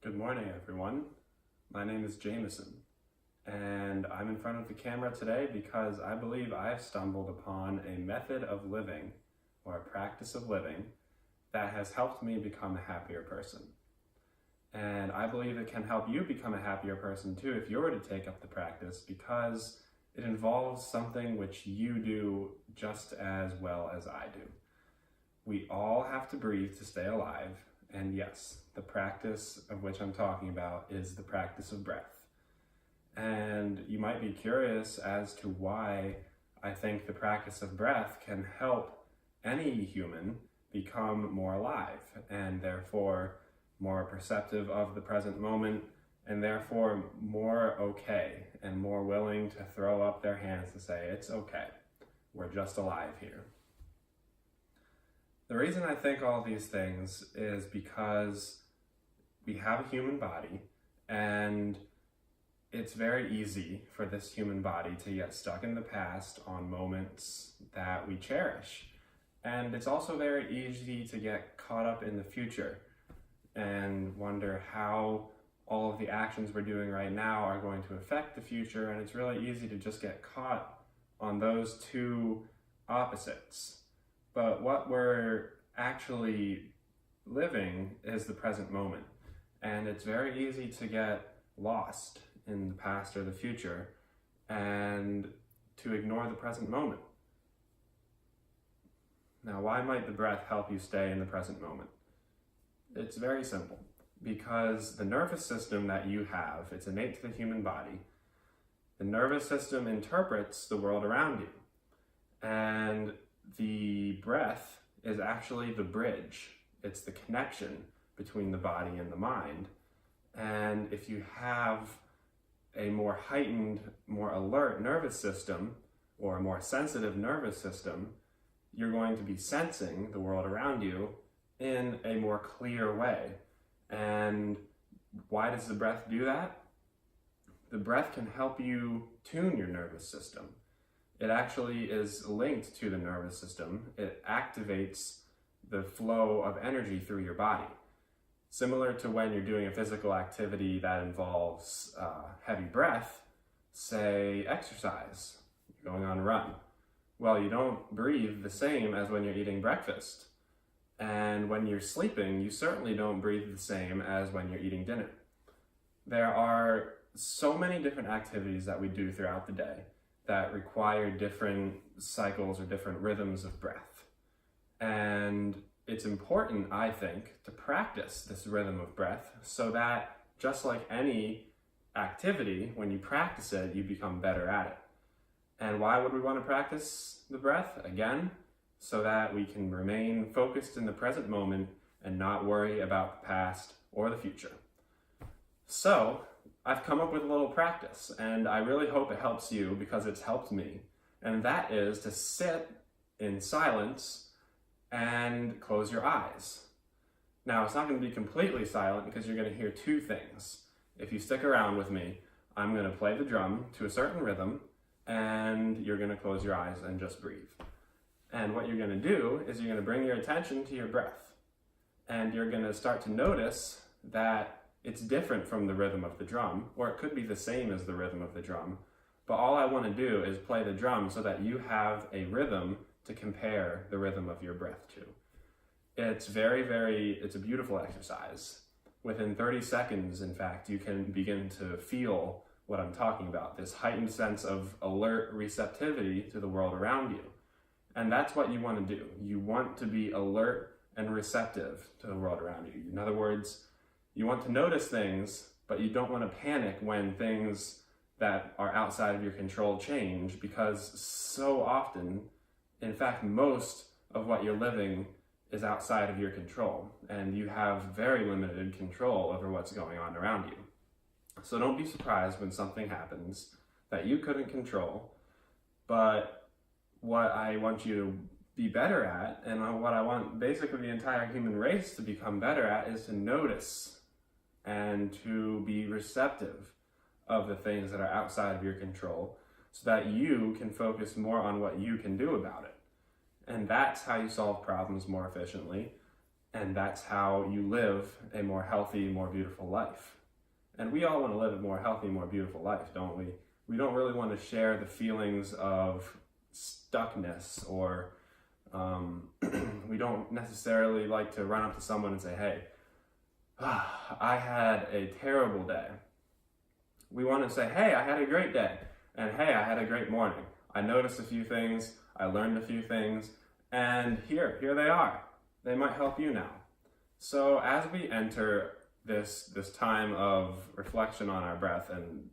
Good morning, everyone. My name is Jameson, and I'm in front of the camera today because I believe I've stumbled upon a method of living, or a practice of living, that has helped me become a happier person. And I believe it can help you become a happier person too if you were to take up the practice, because it involves something which you do just as well as I do. We all have to breathe to stay alive. And yes, the practice of which I'm talking about is the practice of breath. And you might be curious as to why I think the practice of breath can help any human become more alive and therefore more perceptive of the present moment and therefore more okay and more willing to throw up their hands to say, it's okay, we're just alive here. The reason I think all these things is because we have a human body, and it's very easy for this human body to get stuck in the past on moments that we cherish. And it's also very easy to get caught up in the future and wonder how all of the actions we're doing right now are going to affect the future, and it's really easy to just get caught on those two opposites. But what we're actually living is the present moment. And it's very easy to get lost in the past or the future and to ignore the present moment. Now, why might the breath help you stay in the present moment? It's very simple. Because the nervous system that you have, it's innate to the human body. The nervous system interprets the world around you. And the breath is actually the bridge. It's the connection between the body and the mind. And if you have a more heightened, more alert nervous system, or a more sensitive nervous system, you're going to be sensing the world around you in a more clear way. And why does the breath do that? The breath can help you tune your nervous system. It actually is linked to the nervous system. It activates the flow of energy through your body. Similar to when you're doing a physical activity that involves heavy breath, say exercise, you're going on a run. Well, you don't breathe the same as when you're eating breakfast. And when you're sleeping, you certainly don't breathe the same as when you're eating dinner. There are so many different activities that we do throughout the day that require different cycles or different rhythms of breath. And it's important, I think, to practice this rhythm of breath so that just like any activity, when you practice it, you become better at it. And why would we want to practice the breath? Again, so that we can remain focused in the present moment and not worry about the past or the future. So, I've come up with a little practice, and I really hope it helps you because it's helped me. And that is to sit in silence and close your eyes. Now, it's not going to be completely silent because you're going to hear two things. If you stick around with me, I'm going to play the drum to a certain rhythm, and you're going to close your eyes and just breathe. And what you're going to do is you're going to bring your attention to your breath. And you're going to start to notice that it's different from the rhythm of the drum, or it could be the same as the rhythm of the drum. But all I want to do is play the drum so that you have a rhythm to compare the rhythm of your breath to. It's it's a beautiful exercise. Within 30 seconds, in fact, you can begin to feel what I'm talking about, this heightened sense of alert receptivity to the world around you. And that's what you want to do. You want to be alert and receptive to the world around you. In other words, you want to notice things, but you don't want to panic when things that are outside of your control change, because so often, in fact, most of what you're living is outside of your control, and you have very limited control over what's going on around you. So don't be surprised when something happens that you couldn't control, but what I want you to be better at, and what I want basically the entire human race to become better at, is to notice and to be receptive of the things that are outside of your control so that you can focus more on what you can do about it. And that's how you solve problems more efficiently. And that's how you live a more healthy, more beautiful life. And we all want to live a more healthy, more beautiful life, don't we? We don't really want to share the feelings of stuckness, or we don't necessarily like to run up to someone and say, hey, I had a terrible day. We want to say, hey, I had a great day. And hey, I had a great morning. I noticed a few things, I learned a few things, and here they are. They might help you now. So as we enter this time of reflection on our breath and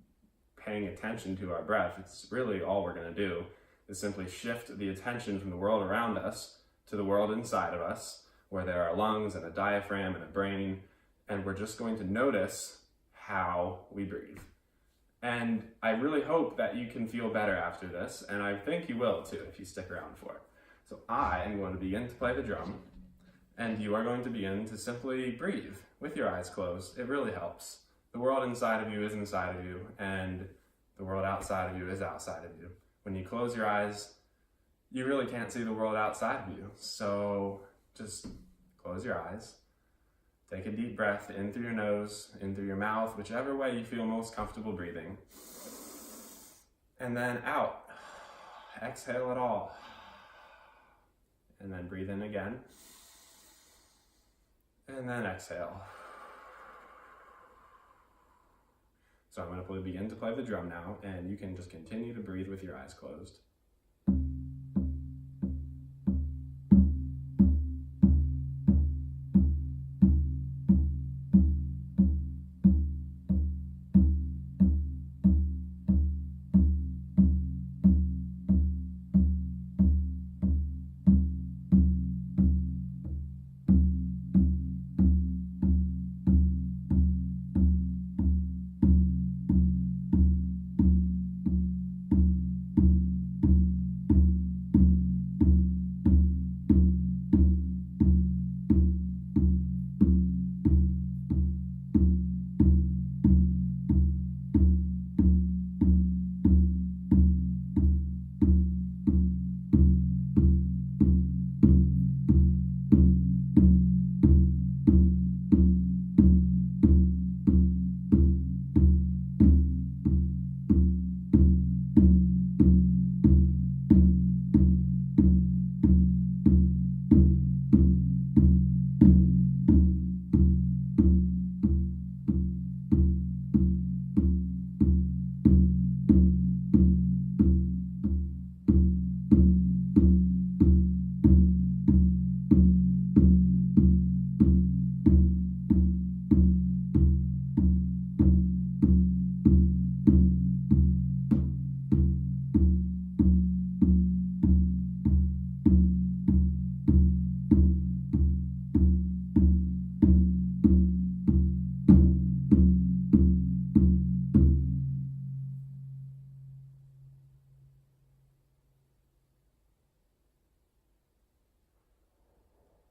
paying attention to our breath, it's really all we're going to do is simply shift the attention from the world around us to the world inside of us, where there are lungs and a diaphragm and a brain, and we're just going to notice how we breathe. And I really hope that you can feel better after this, and I think you will too if you stick around for it. So I am going to begin to play the drum, and you are going to begin to simply breathe with your eyes closed. It really helps. The world inside of you is inside of you, and the world outside of you is outside of you. When you close your eyes, you really can't see the world outside of you. So just close your eyes. Take a deep breath in through your nose, in through your mouth, whichever way you feel most comfortable breathing. And then out. Exhale it all. And then breathe in again. And then exhale. So I'm going to begin to play the drum now, and you can just continue to breathe with your eyes closed.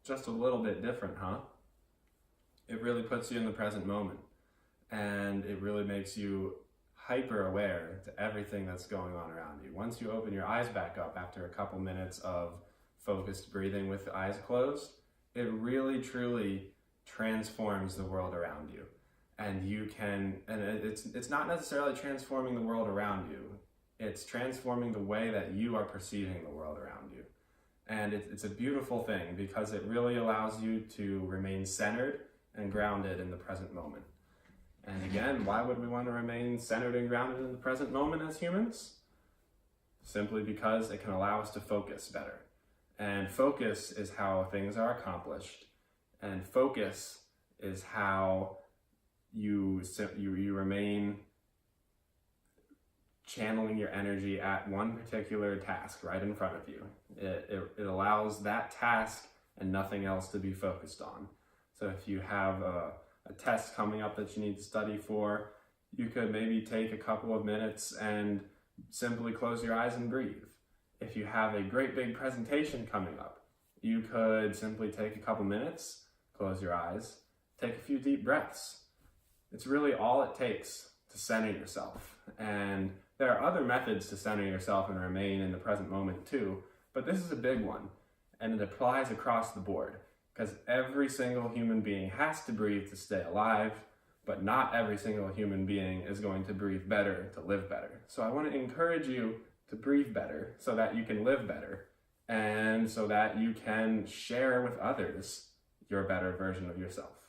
Just a little bit different, huh? It really puts you in the present moment, and it really makes you hyper aware to everything that's going on around you. Once you open your eyes back up after a couple minutes of focused breathing with the eyes closed, it really truly transforms the world around you. And you can, and it's not necessarily transforming the world around you, it's transforming the way that you are perceiving the world around you. And it's a beautiful thing because it really allows you to remain centered and grounded in the present moment. And again, why would we want to remain centered and grounded in the present moment as humans? Simply because it can allow us to focus better. And focus is how things are accomplished. And focus is how you remain channeling your energy at one particular task right in front of you. It allows that task and nothing else to be focused on. So if you have a test coming up that you need to study for, you could maybe take a couple of minutes and simply close your eyes and breathe. If you have a great big presentation coming up, you could simply take a couple minutes, close your eyes, take a few deep breaths. It's really all it takes to center yourself. And there are other methods to center yourself and remain in the present moment too, but this is a big one, and it applies across the board. because every single human being has to breathe to stay alive, but not every single human being is going to breathe better to live better. So I want to encourage you to breathe better so that you can live better, and so that you can share with others your better version of yourself.